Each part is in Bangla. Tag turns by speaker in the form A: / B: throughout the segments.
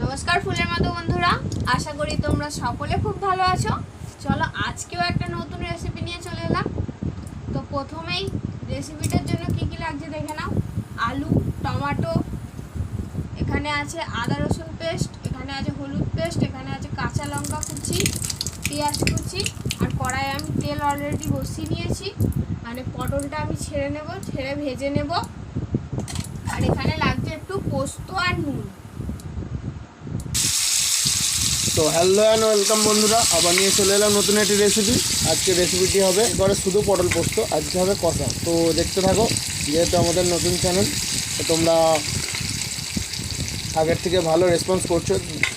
A: নমস্কার ফুলের মতো বন্ধুরা, আশা করি তোমরা সকলে খুব ভালো আছো। চলো আজকেও একটা নতুন রেসিপি নিয়ে চলে এলাম। তো প্রথমেই রেসিপিটার জন্য কি কি লাগছে দেখে নাও। আলু, টমেটো, এখানে আছে আদা রসুন পেস্ট, এখানে আছে হলুদ পেস্ট, এখানে আছে কাঁচা লঙ্কা কুচি, পেঁয়াজ কুচি, আর কড়াইয়ে আমি তেল অলরেডি বসিয়ে নিয়েছি। মানে পটলটা আমি ছেড়ে ভেজে নেব। আর এখানে লাগছে একটু পোস্ত আর নুন।
B: তো হ্যালো অ্যান্ড ওয়েলকাম বন্ধুরা, আবার নিয়ে চলে এলাম নতুন একটি রেসিপি। আজকে রেসিপিটি হবে এবারে শুধু পটল পোস্ত, আজকে হবে কষা। তো দেখতে থাকো, যেহেতু আমাদের নতুন চ্যানেল, তো তোমরা আগের থেকে ভালো রেসপন্স করছো,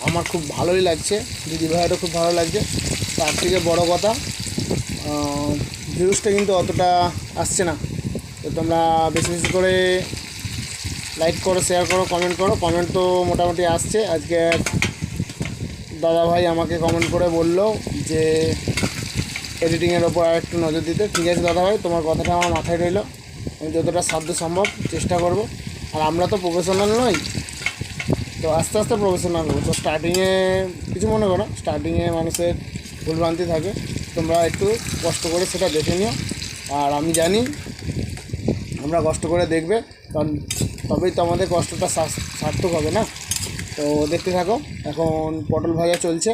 B: আমার খুব ভালোই লাগছে, দিদি ভাইয়েরও খুব ভালো লাগছে। তার থেকে বড় কথা, ভিউজটা কিন্তু অতটা আসছে না। তো তোমরা বেশি বেশি করে লাইক করো, শেয়ার করো, কমেন্ট করো। কমেন্ট তো মোটামুটি আসছে। আজকে দাদা ভাই আমাকে কমেন্ট করে বললো যে এডিটিংয়ের ওপর আর একটু নজর দিতে। ঠিক আছে দাদা ভাই, তোমার কথাটা আমার মাথায় রইলো, আমি যতটা সাধ্য সম্ভব চেষ্টা করব। আর আমরা তো প্রফেশনাল নই, তো আস্তে আস্তে প্রফেশনাল হবো। তো স্টার্টিংয়ে কিছু মনে করো, স্টার্টিংয়ে মানুষের ভুলভ্রান্তি থাকে, তোমরা একটু কষ্ট করে সেটা দেখে নিও। আর আমি জানি আমরা কষ্ট করে দেখবে, কারণ তবেই তো আমাদের কষ্টটা সার্থক হবে না। তো দেখতে থাকো, এখন পটল ভাজা চলছে,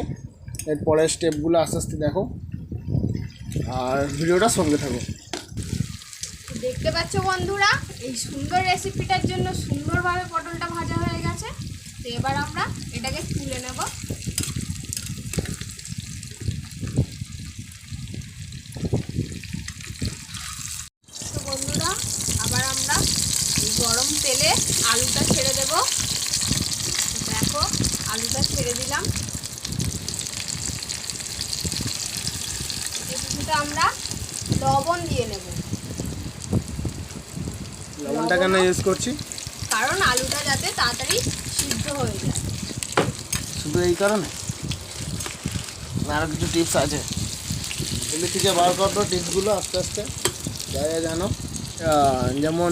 B: এর পরের স্টেপগুলো আস্তে আস্তে দেখো আর ভিডিওটা সঙ্গে থাকো।
A: দেখতে পাচ্ছ বন্ধুরা, এই সুন্দর রেসিপিটার জন্য সুন্দরভাবে পটলটা ভাজা হয়ে গেছে। তো এবার আমরা এটাকে তুলে নেব। তো বন্ধুরা, আবার আমরা এই গরম তেলে আলুটা ছেড়ে দেব। দেখো, আলুটা ছেড়ে দিলাম। কিছুটা আমরা লবণ দিয়ে নেব।
B: লবণটা কেন ইউজ করছি?
A: কারণ আলুটা যাতে তাড়াতাড়ি সিদ্ধ হয়ে যায়।
B: শুধু এই কারণে? আরও কিছু টিপস আছে, এগুলি থেকে বার করো টিপসগুলো আস্তে আস্তে, যা যা জানো। যেমন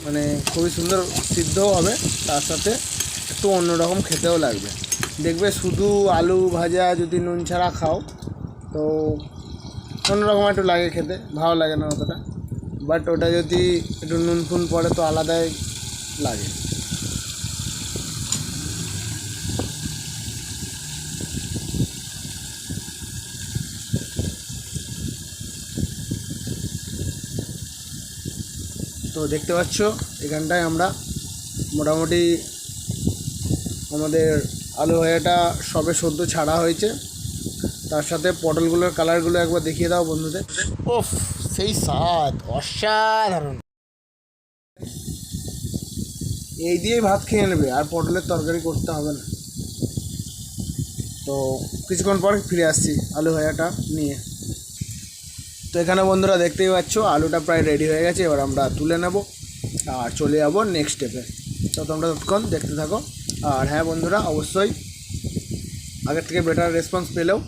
B: মানে খুবই সুন্দর সিদ্ধও হবে, তার সাথে একটু অন্যরকম খেতেও লাগবে। দেখবে শুধু আলু ভাজা যদি নুন ছাড়া খাও তো অন্যরকম একটু লাগে খেতে, ভালো লাগে না অতটা। বাট ওটা যদি একটু নুন ফুন পড়ে তো আলাদাই লাগে। তো দেখতে পাচ্ছ এখানটায় আমরা মোটামুটি আমাদের আলু ভাজাটা সবে সদ্য ছাড়া হয়েছে। তার সাথে পটলগুলোর কালারগুলো একবার দেখিয়ে দাও বন্ধুদের। ওফ, সেই স্বাদ অসাধারণ! এই দিয়েই ভাত খেয়ে নেবে, আর পটলের তরকারি করতে হবে না। তো কিছুক্ষণ পর ফিরে আসছি আলু ভাজাটা নিয়ে। তো এখানে বন্ধুরা দেখতেই পাচ্ছ আলুটা প্রায় রেডি হয়ে গেছে, এবার আমরা তুলে নেব আর চলে যাবো নেক্সট স্টেপে। তো তোমরা ততক্ষণ দেখতে থাকো। আর হ্যাঁ বন্ধুরা, অবশ্যই আগের থেকে বেটার রেসপন্স পেলেও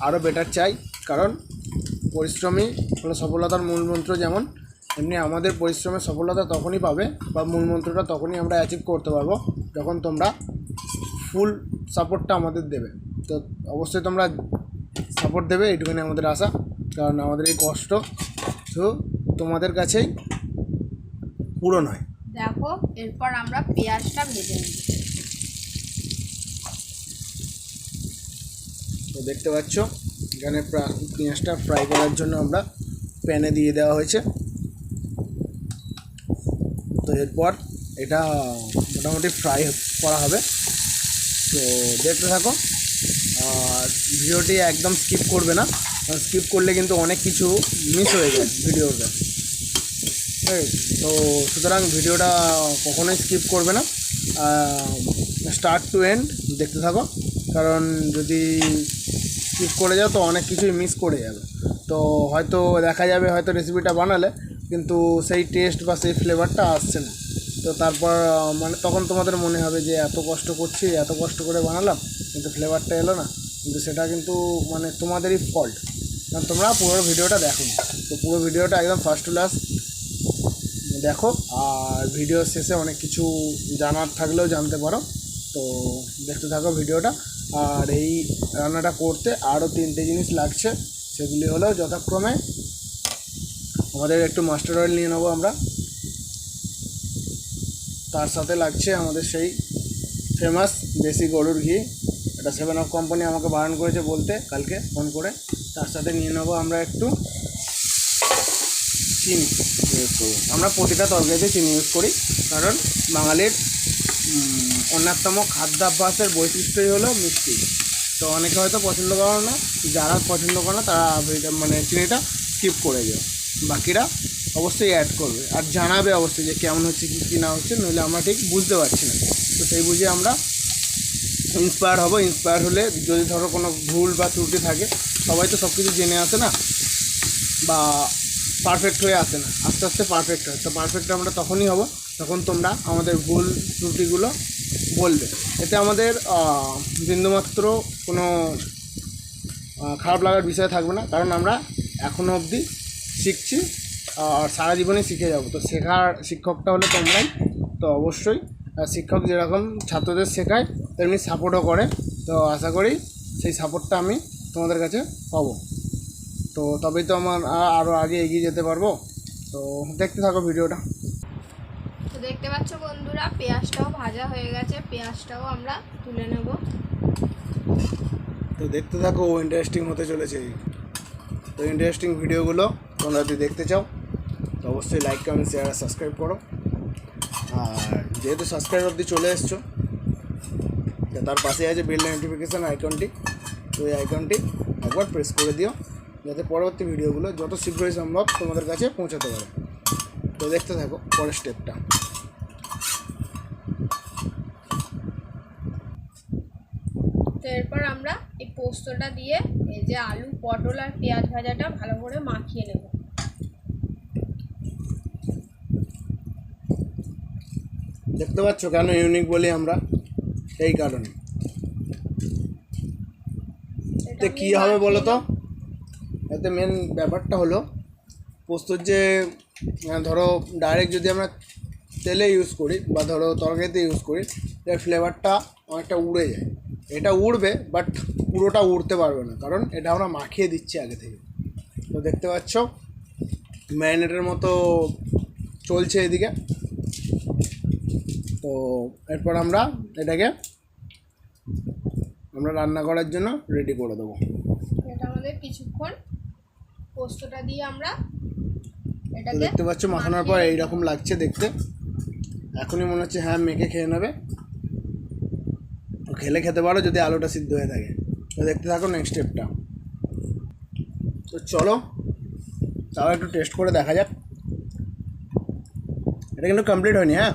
B: আরও বেটার চাই, কারণ পরিশ্রমী হলো সফলতার মূল মন্ত্র। যেমন এমনি আমাদের পরিশ্রমের সফলতা তখনই পাবে, বা মূল মন্ত্রটা তখনই আমরা অ্যাচিভ করতে পারবো, যখন তোমরা ফুল সাপোর্টটা আমাদের দেবে। তো অবশ্যই তোমরা সাপোর্ট দেবে, এইটুকুনি আমাদের আশা। কারণ আমাদের এই কষ্ট শুধু তোমাদের কাছেই পূরণ হয়।
A: দেখো, এরপর আমরা পেঁয়াজটা ভেজে নেব।
B: তো দেখতে পাচ্ছ এখানে পেঁয়াজটা ফ্রাই করার জন্য আমরা প্যানে দিয়ে দেওয়া হয়েছে। তো এরপর এটা মোটামুটি ফ্রাই করা হবে। তো দেখতে থাকো, আর ভিডিওটি একদম স্কিপ করবে না, স্কিপ করলে কিন্তু অনেক কিছু মিস হয়ে যায় ভিডিওটা। তো সুতরাং ভিডিওটা কখনোই স্কিপ করবে না, স্টার্ট টু এন্ড দেখতে থাকো। কারণ যদি স্কিপ করে যাও তো অনেক কিছুই মিস করে যাবে। তো হয়তো দেখা যাবে হয়তো রেসিপিটা বানালে কিন্তু সেই টেস্ট বা সেই ফ্লেভারটা আসছে না। তো তারপর মানে তখন তোমাদের মনে হবে যে এত কষ্ট করছি, এত কষ্ট করে বানালাম কিন্তু ফ্লেভারটা এলো না। কিন্তু সেটা কিন্তু মানে তোমাদেরই ফল্ট, কারণ তোমরা পুরো ভিডিওটা দেখো। তো পুরো ভিডিওটা একদম ফার্স্ট টু লাস্ট দেখো, আর ভিডিও শেষে অনেক কিছু জানার থাকলেও জানতে পারো। তো তো দেখতে থাকো ভিডিওটা। আর এই রান্নাটা করতে আরও 3টে জিনিস লাগছে, সেগুলি হলো যথাক্রমে আমাদের একটু মাস্টার অয়েল নিয়ে নেবো আমরা, তার সাথে লাগছে আমাদের সেই ফেমাস দেশি গরুর ঘি, এটা 7 আপ কোম্পানি আমাকে বারণ করেছে বলতে কালকে ফোন করে। তার সাথে নিয়ে নেবো আমরা একটু চিনি ইউজ করব। আমরা প্রতিটা তরকারিতে চিনি ইউজ করি, কারণ বাঙালির অন্যতম খাদ্যাভ্যাসের বৈশিষ্ট্যই হলো মিষ্টি। তো অনেকে হয়তো পছন্দ করে না, যারা পছন্দ করে না তারা মানে চিনিটা স্কিপ করে যায়, বাকিরা অবশ্যই অ্যাড করবে আর জানাবে অবশ্যই যে কেমন হচ্ছে কী না হচ্ছে, নইলে আমরা ঠিক বুঝতে পারছি না। তো সেই বুঝে আমরা ইন্সপায়ার হব। ইন্সপায়ার হলে যদি ধরো কোনো ভুল বা ত্রুটি থাকে, সবাই তো সব কিছু জেনে আসে না বা পারফেক্ট হয়ে আসে না, আস্তে আস্তে পারফেক্ট হয়। তো পারফেক্ট আমরা তখনই হব যখন তোমরা আমাদের ভুল ত্রুটিগুলো বলবে। এতে আমাদের বিন্দুমাত্র কোনো খারাপ লাগার বিষয় থাকবে না, কারণ আমরা এখনও অবধি শিখছি আর সারা জীবনে শিখে যাব। তো শেখার শিক্ষকটা হলে তোমরাই। তো অবশ্যই শিক্ষক যেরকম ছাত্রদের শেখায় তেমনি সাপোর্টও করে। তো আশা করি সেই সাপোর্টটা আমি তোমাদের কাছে পাবো, তো তবেই তো আমার আরও আগে এগিয়ে যেতে পারবো। তো দেখতে থাকো ভিডিওটা।
A: তো দেখতে পাচ্ছ বন্ধুরা, পেঁয়াজটাও ভাজা হয়ে গেছে, পেঁয়াজটাও আমরা তুলে নেব।
B: তো দেখতে থাকো, ইন্টারেস্টিং হতে চলেছে। তো ইন্টারেস্টিং ভিডিওগুলো তোমরা যদি দেখতে চাও তো অবশ্যই লাইক, কমেন্ট, শেয়ার আর সাবস্ক্রাইব করো। আর যেহেতু সাবস্ক্রাইব অবধি চলে এসছো, তো তার পাশে আছে বেল নোটিফিকেশান আইকনটি, তো এই আইকনটি একবার প্রেস করে দিও, যাতে পরবর্তী ভিডিওগুলো যত শীঘ্রই সম্ভব তোমাদের কাছে পৌঁছাতে পারে। তো দেখতে থাকো পরের স্টেপটা।
A: তো এরপর আমরা এই পোস্তটা দিয়ে এই যে আলু, পটল আর পেঁয়াজ ভাজাটা ভালো করে মাখিয়ে নেব।
B: দেখতে পাচ্ছ কেন ইউনিক বলি আমরা, এই কারণে। এতে কী হবে বলো তো, এতে মেন ব্যাপারটা হলো পোস্তর যে ধরো ডাইরেক্ট যদি আমরা তেলে ইউজ করি বা ধরো তরকারিতে ইউজ করি, এর ফ্লেভারটা অনেকটা উড়ে যায়। এটা উড়বে বাট পুরোটা উড়তে পারবে না, কারণ এটা আমরা মাখিয়ে দিচ্ছি আগে থেকে। তো দেখতে পাচ্ছ ম্যারিনেটের মতো চলছে এদিকে। তো এরপর আমরা এটাকে রান্না করার জন্য রেডি করে দেবো।
A: এটা আমাদের কিছুক্ষণ পোস্তটা দিয়ে আমরা
B: তো
A: এটাকে
B: দেখতে পাচ্ছ মাখানোর পর এইরকম লাগছে দেখতে, এখনই মনে হচ্ছে হ্যাঁ মেখে খেয়ে নেবে। খেলে খেতে পারো যদি আলুটা সিদ্ধ হয়ে থাকে। তো দেখতে থাকো নেক্সট স্টেপটা। তো চলো তাও একটু টেস্ট করে দেখা যাক। এটা কিন্তু কমপ্লিট হয়নি। হ্যাঁ,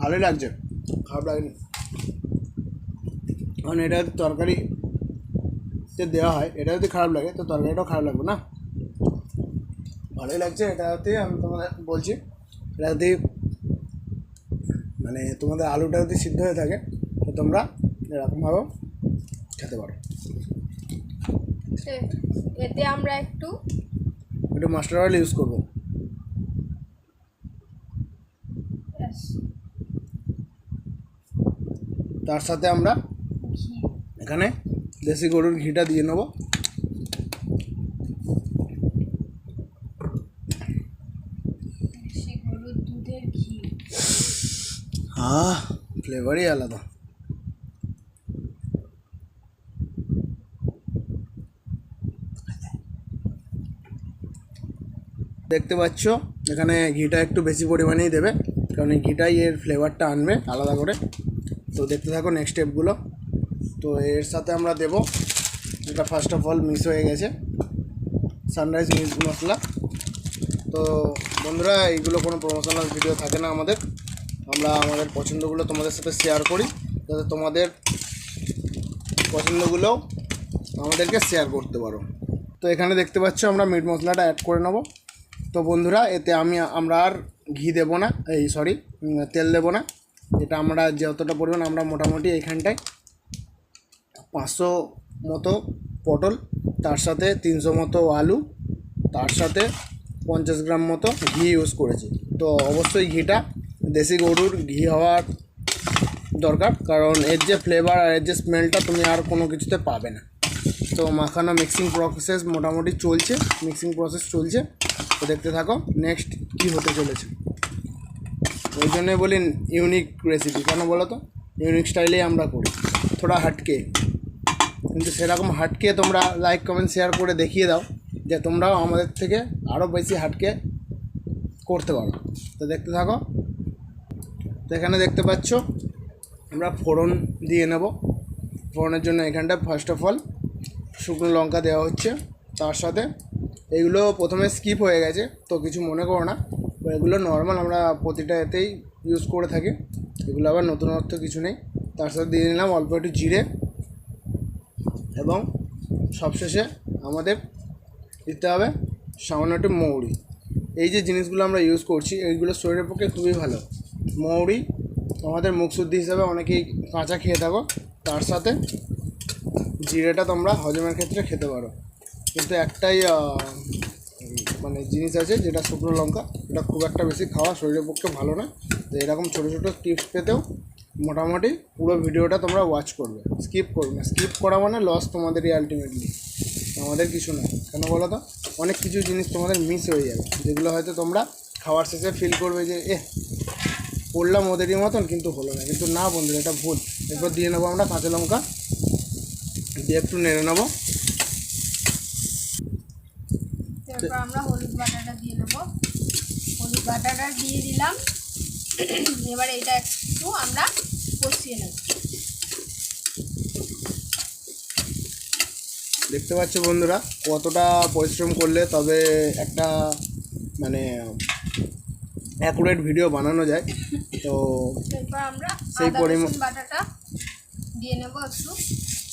B: ভালোই লাগছে, খারাপ লাগেনি। কারণ এটা যদি তরকারিতে দেওয়া হয়, এটা যদি খারাপ লাগে তো তরকারিটাও খারাপ লাগবে না। ভালোই লাগছে। এটাতে আমি তোমাদের বলছি, এটা যদি মানে তোমাদের আলুটা যদি সিদ্ধ হয়ে থাকে তো তোমরা এরকমভাবেও খেতে পারো।
A: এতে আমরা একটু
B: মাস্টার অয়েল ইউজ করবো। তার সাথে আমরা এখানে দেশি গরুর ঘিটা দিয়ে নেবো।
A: গরুর দুধের ঘি,
B: ফ্লেভারই আলাদা। দেখতে পাচ্ছ এখানে ঘিটা একটু বেশি পরিমাণেই দেবে, কারণ এই ঘিটাই এর ফ্লেভারটা আনবে আলাদা করে। তো দেখতে থাকো নেক্সট স্টেপগুলো। তো এর সাথে আমরা দেবো, যেটা ফার্স্ট অফ অল মিস হয়ে গেছে, সানরাইজ মিট মশলা। তো বন্ধুরা, এইগুলো কোনো প্রমোশনাল ভিডিও থাকে না আমাদের, আমরা আমাদের পছন্দগুলো তোমাদের সাথে শেয়ার করি, যাতে তোমাদের পছন্দগুলো আমাদেরকে শেয়ার করতে পারো। তো এখানে দেখতে পাচ্ছ আমরা মিট মশলাটা অ্যাড করে নেব। তো বন্ধুরা, এতে আমরা আর ঘি দেবো না, তেল দেবো না। এটা আমরা যতটা পরিমাণ, আমরা মোটামুটি এইখানটায় 500 মতো পটল, তার সাথে 300 মতো আলু, তার সাথে 50 গ্রাম মতো ঘি ইউজ করেছি। তো অবশ্যই ঘিটা দেশি গরুর ঘি হওয়ার দরকার, কারণ এর যে ফ্লেভার আর এর যে স্মেলটা তুমি আর কোনো কিছুতে পাবে না। তো মাখানো মিক্সিং প্রসেস মোটামুটি চলছে, তো দেখতে থাকো নেক্সট কী হতে চলেছে। ওই জন্যই বলি ইউনিক রেসিপি, কেন বলো তো? ইউনিক স্টাইলেই আমরা করি, থোড়া হাটকে, কিন্তু সেরকম হাটকে তোমরা লাইক কমেন্ট শেয়ার করে দেখিয়ে দাও যে তোমরাও আমাদের থেকে আরও বেশি হাটকে করতে পারো। তো দেখতে থাকো। তো এখানে দেখতে পাচ্ছ আমরা ফোড়ন দিয়ে নেব। ফোড়নের জন্য এখানটা ফার্স্ট অফ অল শুকনো লঙ্কা দেওয়া হচ্ছে, তার সাথে এইগুলো প্রথমে স্কিপ হয়ে গেছে, তো কিছু মনে করো না, এগুলো নর্মাল আমরা প্রতিটা এতেই ইউজ করে থাকি, এগুলো আবার নতুনত্ব কিছু নেই। তার সাথে দিয়ে নিলাম অল্প একটু জিরে, এবং সবশেষে আমাদের দিতে হবে সামান্য একটু মৌরি। এই যে জিনিসগুলো আমরা ইউজ করছি এইগুলো শরীরের পক্ষে খুবই ভালো। মৌরি আমাদের মুখশুদ্ধি হিসাবে অনেকেই কাঁচা খেয়ে থাকো, তার সাথে জিরেটা তোমরা হজমের ক্ষেত্রে খেতে পারো। কিন্তু একটাই মানে জিনিস আছে, যেটা শুকনো লঙ্কা, এটা খুব একটা বেশি খাওয়া শরীরের পক্ষে ভালো না। তো এরকম ছোটো ছোটো টিপস পেতেও মোটামুটি পুরো ভিডিওটা তোমরা ওয়াচ করবে, স্কিপ করবে না। স্কিপ করা মানে লস তোমাদেরই আলটিমেটলি, আমাদের কিছু না। কেন বলো তো? অনেক কিছু জিনিস তোমাদের মিস হয়ে যাবে, যেগুলো হয়তো তোমরা খাওয়ার শেষে ফিল করবে যে করলাম ওদেরই মতন, কিন্তু হলো না। কিন্তু না বন্ধুরা, এটা ভুল। এরপর দিয়ে নেবো আমরা কাঁচা লঙ্কা, দিয়ে একটু নেড়ে নেবো।
A: তারপর আমরা হলুদ বাটাটা দিয়ে নেবো। হলুদ বাটাটা দিয়ে দিলাম। এবার এটা একটু আমরা কষিয়ে নেব।
B: দেখতে পাচ্ছ বন্ধুরা কতটা পরিশ্রম করলে তবে একটা মানে অ্যাকুরেট ভিডিও বানানো যায়। তো
A: এরপর আমরা
B: সেই পরিমাণ
A: বাটাটা দিয়ে নেব একটু।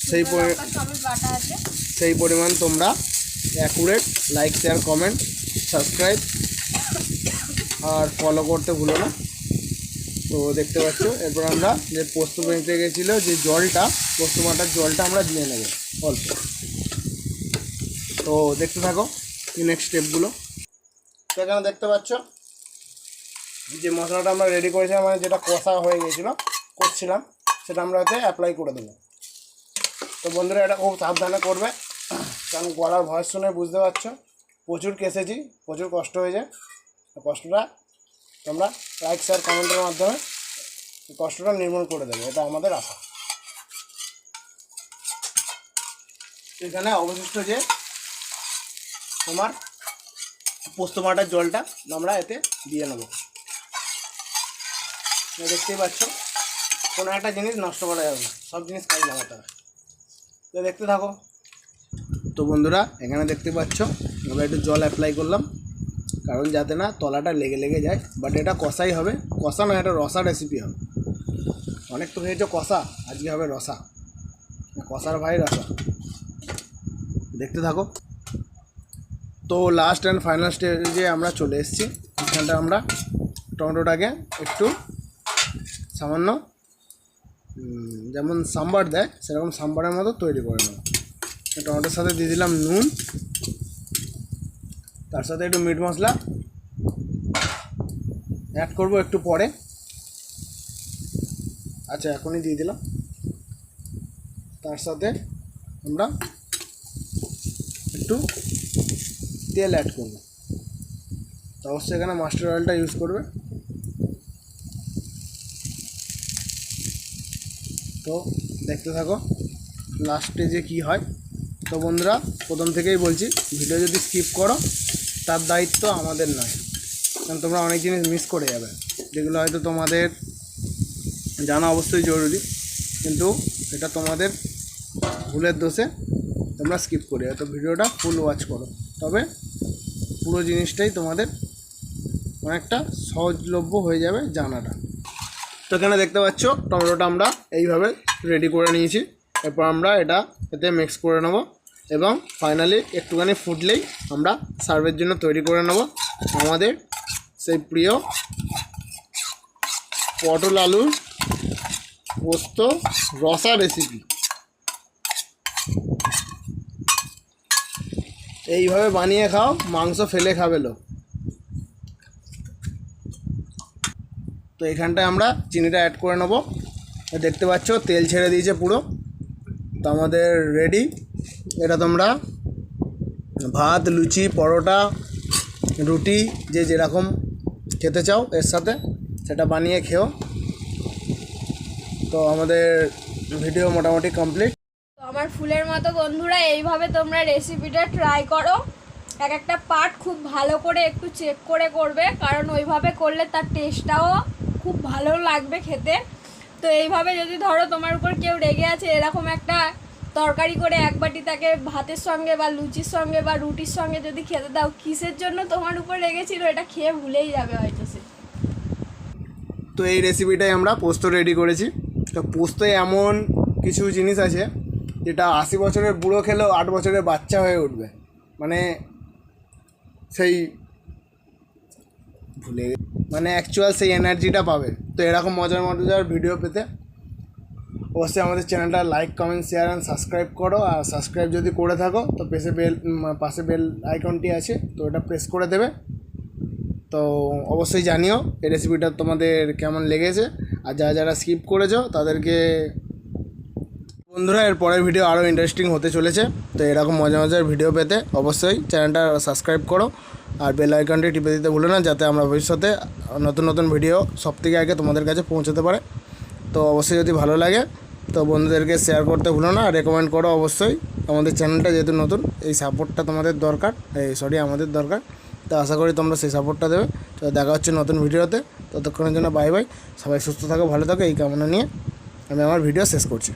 B: সেই
A: সমেত বাটা আছে,
B: সেই পরিমাণ তোমরা accurate like share comment subscribe আর ফলো করতে ভুলো না। তো দেখতে পাচ্ছ এরপর আমরা যে পোস্ত বেঁচে গেছিলো যে জলটা, পোস্ত বাটার জলটা আমরা দিয়ে নেব অল্প। তো দেখতে থাকো নেক্সট স্টেপগুলো। তো এখানে দেখতে পাচ্ছ যে মশলাটা আমরা রেডি করেছিলাম, মানে যেটা কষা হয়ে করছিলাম, সেটা আমরা এতে অ্যাপ্লাই করে দেবো। তো বন্ধুরা এটা খুব সাবধানে করবে, কারণ গলার ভয়েস শুনে বুঝতে পারছো প্রচুর কেসেছি, প্রচুর কষ্ট হয়েছে। কষ্টটা তোমরা লাইক শেয়ার কমেন্টের মাধ্যমে কষ্টটা নির্মূল করে দেবে, এটা আমাদের আশা। এখানে অবশিষ্ট যে তোমার পোস্ত বাটার জলটা আমরা এতে দিয়ে নেব। দেখতেই পাচ্ছ কোনো একটা জিনিস নষ্ট করা যাবে না, সব জিনিস কাজে লাগাতে হবে। তো দেখতে থাকো। তো বন্ধুরা এখানে দেখতে পাচ্ছ আমরা একটু জল অ্যাপ্লাই করলাম, কারণ যাতে না তলাটা লেগে যায়। বাট এটা কষাই হবে, কষা না, এটা রসা রেসিপি হবে। অনেক তো খেয়েছো কষা, আজকে হবে রসা, কষার ভাই রসা। দেখতে থাকো। তো লাস্ট অ্যান্ড ফাইনাল স্টেজে আমরা চলে এসেছি। এখানটা আমরা টমেটোটাকে একটু সামান্য যেমন সাম্বার দেয় সেরকম সাম্বারের মতো তৈরি করে নেব। টমেটোর সাথে দিয়ে দিলাম নুন, তার সাথে একটু মিট মশলা অ্যাড করব একটু পরে। আচ্ছা এখনই দিয়ে দিলাম। তার সাথে আমরা একটু তেল অ্যাড করব, তো অবশ্যই এখানে মাস্টার অয়েলটা ইউজ করবে। তো দেখতে থাকো লাস্ট স্টেজে কী হয়। তো বন্ধুরা প্রথম থেকেই বলছি, ভিডিও যদি স্কিপ করো তার দায়িত্ব আমাদের নয়, কারণ তোমরা অনেক জিনিস মিস করে যাবে, যেগুলো হয়তো তোমাদের জানা অবশ্যই জরুরি, কিন্তু এটা তোমাদের ভুলের দোষে তোমরা স্কিপ করে যাও। তো ভিডিওটা ফুল ওয়াচ করো, তবে পুরো জিনিসটাই তোমাদের অনেকটা সহজলভ্য হয়ে যাবে জানাটা। তো এখানে দেখতে পাচ্ছ টমেটোটা আমরা এইভাবে রেডি করে নিয়েছি। এরপর আমরা এটা এতে মিক্স করে নেব, এবং ফাইনালি একটুখানি ফুটলেই আমরা সার্ভের জন্য তৈরি করে নেব আমাদের সেই প্রিয় পটল আলুর পোস্ত রসা রেসিপি। এইভাবে বানিয়ে খাও, মাংস ফেলে খাবে লোক। তো এখানটায় আমরা চিনিটা অ্যাড করে নেবো। দেখতে পাচ্ছ তেল ছেড়ে দিয়েছে পুরো। তো আমাদের রেডি। এটা তোমরা ভাত, লুচি, পরোটা, রুটি যে যেরকম খেতে চাও এর সাথে সেটা বানিয়ে খেও। তো আমাদের ভিডিও মোটামুটি কমপ্লিট।
A: তো আমার ফুলের মতো বন্ধুরা, এইভাবে তোমরা রেসিপিটা ট্রাই করো। এক একটা পার্ট খুব ভালো করে একটু চেক করে করবে, কারণ ওইভাবে করলে তার টেস্টটাও খুব ভালো লাগবে খেতে। তো এইভাবে যদি ধরো তোমার উপর কেউ রেগে আছে, এরকম একটা তরকারি করে এক বাটি তাকে ভাতের সঙ্গে বা লুচির সঙ্গে বা রুটির সঙ্গে যদি খেতে দাও, কিসের জন্য তোমার উপর রেগেছিল এটা খেয়ে ভুলেই যাবে হয়তো সে।
B: তো এই রেসিপিটাই আমরা পোস্ত রেডি করেছি। তো পোস্তয় এমন কিছু জিনিস আছে যেটা 80 বছরের বুড়ো খেলেও 8 বছরের বাচ্চা হয়ে উঠবে, মানে সেই মানে অ্যাকচুয়াল সেই এনার্জিটা পাবে। তো এরকম মজার মজার ভিডিও পেতে অবশ্যই আমাদের চ্যানেলটা like, comment, share and subscribe করো। আর সাবস্ক্রাইব যদি করে থাকো তো পাশে বেল আইকনটি আছে, তো এটা প্রেস করে দেবে। তো অবশ্যই জানিও এই রেসিপিটা তোমাদের কেমন লেগেছে। আর যারা যারা স্কিপ করেছো তাদেরকে বন্ধুরা, এর পরের ভিডিও আরও ইন্টারেস্টিং হতে চলেছে। তো এরকম মজার মজার ভিডিও পেতে অবশ্যই চ্যানেলটা সাবস্ক্রাইব করো আর বেল আইকনটি টিপে দিতে ভুলো না, যাতে আমরা ভবিষ্যতে নতুন নতুন ভিডিও সবথেকে আগে তোমাদের কাছে পৌঁছতে পারে। তো অবশ্যই যদি ভালো লাগে তো বন্ধুদেরকে শেয়ার করতে ভুলো না, রেকমেন্ড করো অবশ্যই। আমাদের চ্যানেলটা যেহেতু নতুন, এই সাপোর্টটা তোমাদের দরকার, আমাদের দরকার। তো আশা করি তোমরা সেই সাপোর্টটা দেবে। তো দেখা হচ্ছে নতুন ভিডিওতে। ততক্ষণের জন্য বাই বাই। সবাই সুস্থ থাকো, ভালো থাকো, এই কামনা নিয়ে আমি আমার ভিডিও শেষ করছি।